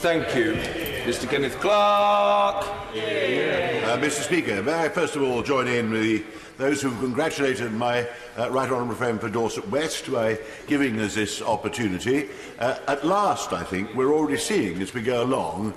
Thank you. Mr. Kenneth Clarke. Mr. Speaker, may I first of all join in with those who have congratulated my Right Honourable friend for Dorset West by giving us this opportunity. At last, I think, we're already seeing as we go along,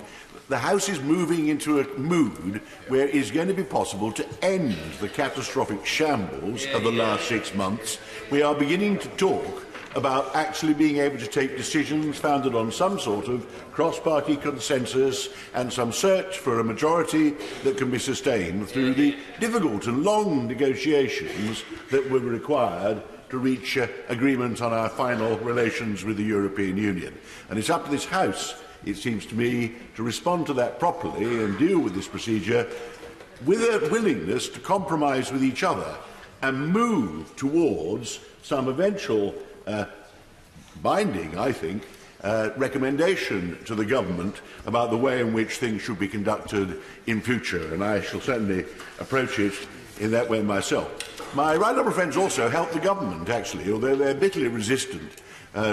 the House is moving into a mood where it is going to be possible to end the catastrophic shambles of the last 6 months. We are beginning to talk about actually being able to take decisions founded on some sort of cross-party consensus and some search for a majority that can be sustained through the difficult and long negotiations that were required to reach agreement on our final relations with the European Union. And it's up to this House, it seems to me, to respond to that properly and deal with this procedure with a willingness to compromise with each other and move towards some eventual binding, I think, recommendation to the government about the way in which things should be conducted in future, and I shall certainly approach it in that way myself. My right honourable friends also help the government, actually, although they're bitterly resistant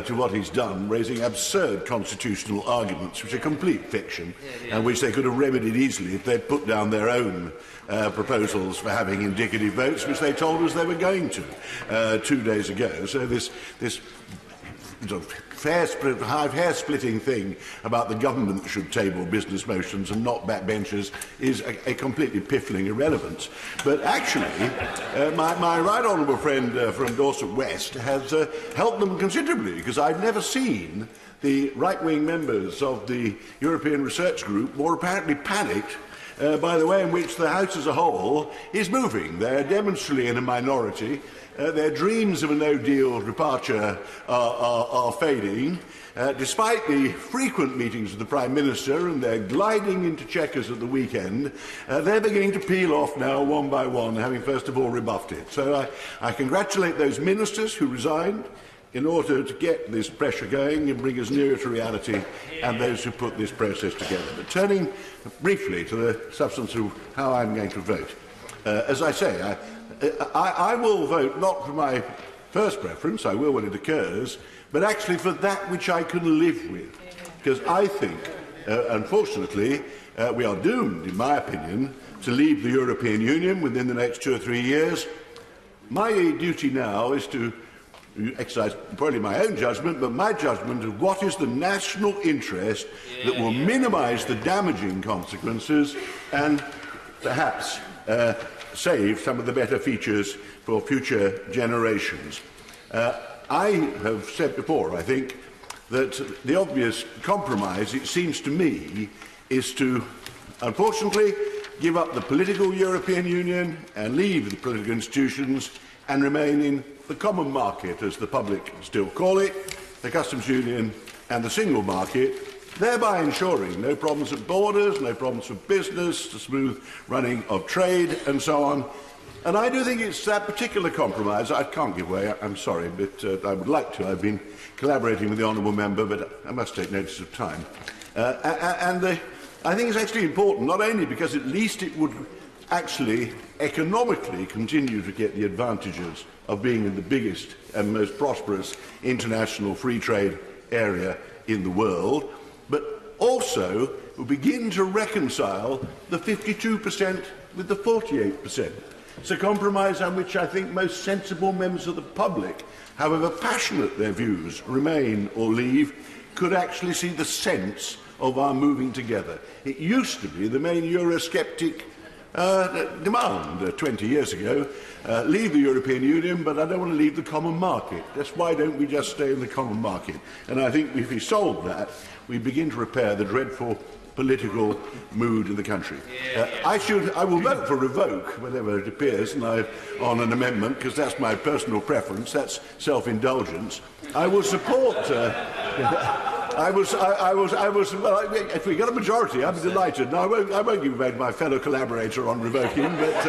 to what he's done, raising absurd constitutional arguments which are complete fiction and which they could have remedied easily if they'd put down their own proposals for having indicative votes, which they told us they were going to 2 days ago. So this hair-splitting thing about the government should table business motions and not backbenchers is a completely piffling irrelevance. But actually, my right honourable friend from Dorset West has helped them considerably, because I've never seen the right-wing members of the European Research Group more apparently panicked by the way in which the House as a whole is moving. They're demonstrably in a minority. Their dreams of a no-deal departure are fading, despite the frequent meetings with the Prime Minister and their gliding into Chequers at the weekend. They're beginning to peel off now one by one, having first of all rebuffed it. So I congratulate those ministers who resigned in order to get this pressure going and bring us nearer to reality, and those who put this process together. But turning briefly to the substance of how I'm going to vote. As I say, I will vote not for my first preference, I will when it occurs, but actually for that which I can live with. Because I think, unfortunately, we are doomed, in my opinion, to leave the European Union within the next 2 or 3 years. My duty now is to exercise probably my own judgment, but my judgment of what is the national interest that will minimise the damaging consequences and perhaps save some of the better features for future generations. I have said before, I think, that the obvious compromise, it seems to me, is to, unfortunately, give up the political European Union and leave the political institutions and remain in the common market, as the public still call it, the customs union and the single market, thereby ensuring no problems at borders, no problems for business, the smooth running of trade and so on. And I do think it's that particular compromise. I can't give way, I'm sorry, but I would like to. I've been collaborating with the honourable member, but I must take notice of time. I think it's actually important, not only because at least it would actually economically continue to get the advantages of being in the biggest and most prosperous international free trade area in the world, but also will begin to reconcile the 52% with the 48%. It's a compromise on which I think most sensible members of the public, however passionate their views remain or leave, could actually see the sense of our moving together. It used to be the main Eurosceptic demand 20 years ago, leave the European Union, but I don't want to leave the common market. That's why don't we just stay in the common market? And I think if we solve that, we begin to repair the dreadful political mood in the country. I will vote for revoke whenever it appears on an amendment, because that's my personal preference. That's self-indulgence. I will support. Well, if we get a majority, I'd be delighted. No, I won't give away to my fellow collaborator on revoking, but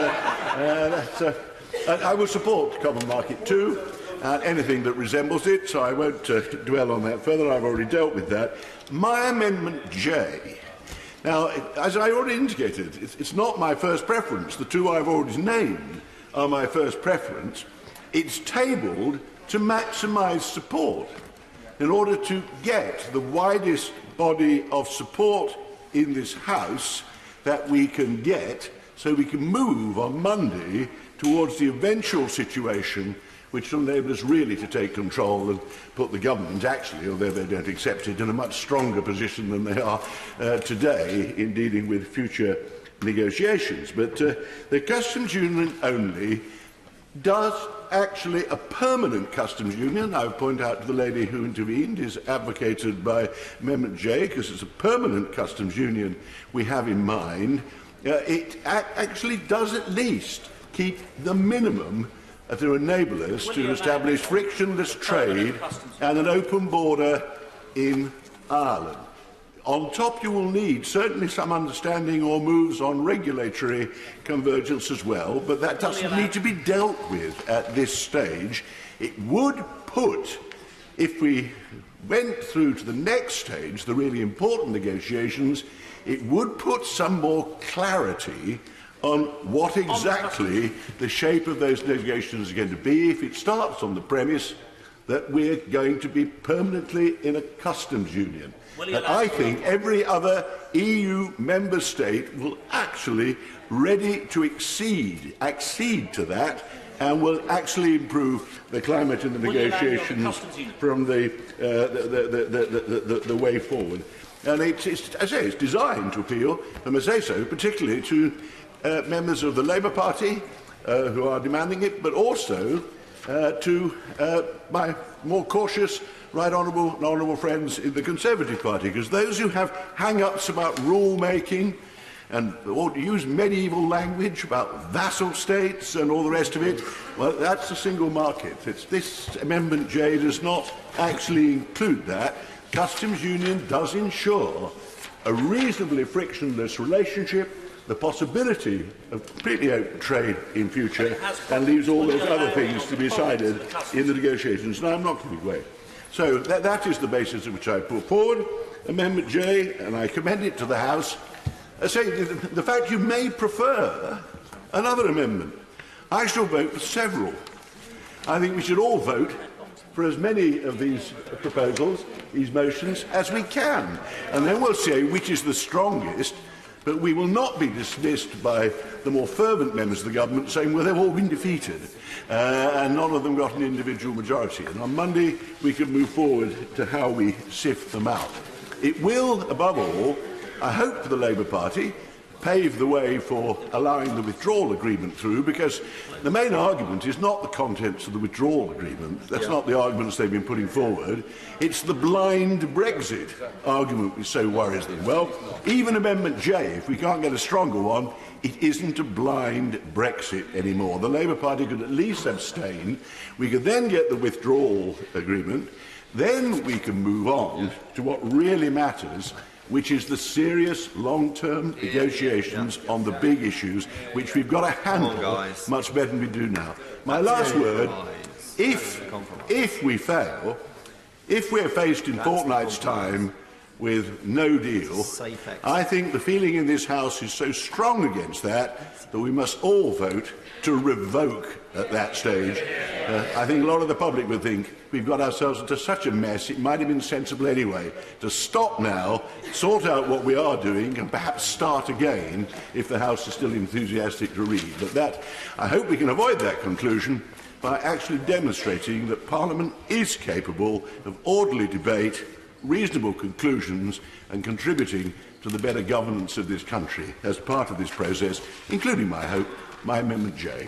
I will support common market too, and anything that resembles it. So I won't dwell on that further. I've already dealt with that. My amendment J. Now, as I already indicated, it's not my first preference. The two I've already named are my first preference. It's tabled to maximise support in order to get the widest body of support in this House that we can get so we can move on Monday towards the eventual situation which will enable us really to take control and put the government, actually, although they don't accept it, in a much stronger position than they are today in dealing with future negotiations. But the customs union only does actually a permanent customs union, I would point out to the lady who intervened, is advocated by Amendment J, because it's a permanent customs union we have in mind. It actually does at least keep the minimum to enable us to establish frictionless trade and an open border in Ireland. On top, you will need certainly some understanding or moves on regulatory convergence as well, but that doesn't need to be dealt with at this stage. It would put, if we went through to the next stage, the really important negotiations, it would put some more clarity on what exactly the shape of those negotiations are going to be if it starts on the premise that we're going to be permanently in a customs union. And I think every other EU member state will actually ready to accede to that and will actually improve the climate in the negotiations from the way forward. And it's, as I say, it's designed to appeal, I must say so, particularly to members of the Labour Party who are demanding it, but also to my more cautious right honourable friends in the Conservative Party, because those who have hang-ups about rule-making and or to use medieval language about vassal states and all the rest of it, well, that's a single market. This Amendment J does not actually include that. Customs union does ensure a reasonably frictionless relationship, the possibility of completely open trade in future, and leaves all those other things to be decided in the negotiations. And I'm not giving way. So that is the basis on which I put forward Amendment J, and I commend it to the House. I say the fact you may prefer another amendment. I shall vote for several. I think we should all vote for as many of these proposals, these motions, as we can. And then we'll see which is the strongest. But we will not be dismissed by the more fervent members of the government saying, well, they've all been defeated and none of them got an individual majority. And on Monday, we can move forward to how we sift them out. It will, above all, I hope for the Labour Party, pave the way for allowing the withdrawal agreement through, because the main argument is not the contents of the withdrawal agreement. That's not the arguments they've been putting forward. It's the blind Brexit argument which so worries them. Well, even Amendment J, if we can't get a stronger one, it isn't a blind Brexit anymore. The Labour Party could at least abstain. We could then get the withdrawal agreement. Then we can move on to what really matters, which is the serious long-term negotiations on the big issues, which we've got to handle much better than we do now. My last word, if we fail, if we're faced in fortnight's time with no deal, I think the feeling in this House is so strong against that that we must all vote to revoke at that stage. I think a lot of the public would think we've got ourselves into such a mess, it might have been sensible anyway to stop now, sort out what we are doing, and perhaps start again if the House is still enthusiastic to read. But that, I hope we can avoid that conclusion by actually demonstrating that Parliament is capable of orderly debate, reasonable conclusions, and contributing to the better governance of this country as part of this process, including, I hope, my Amendment J.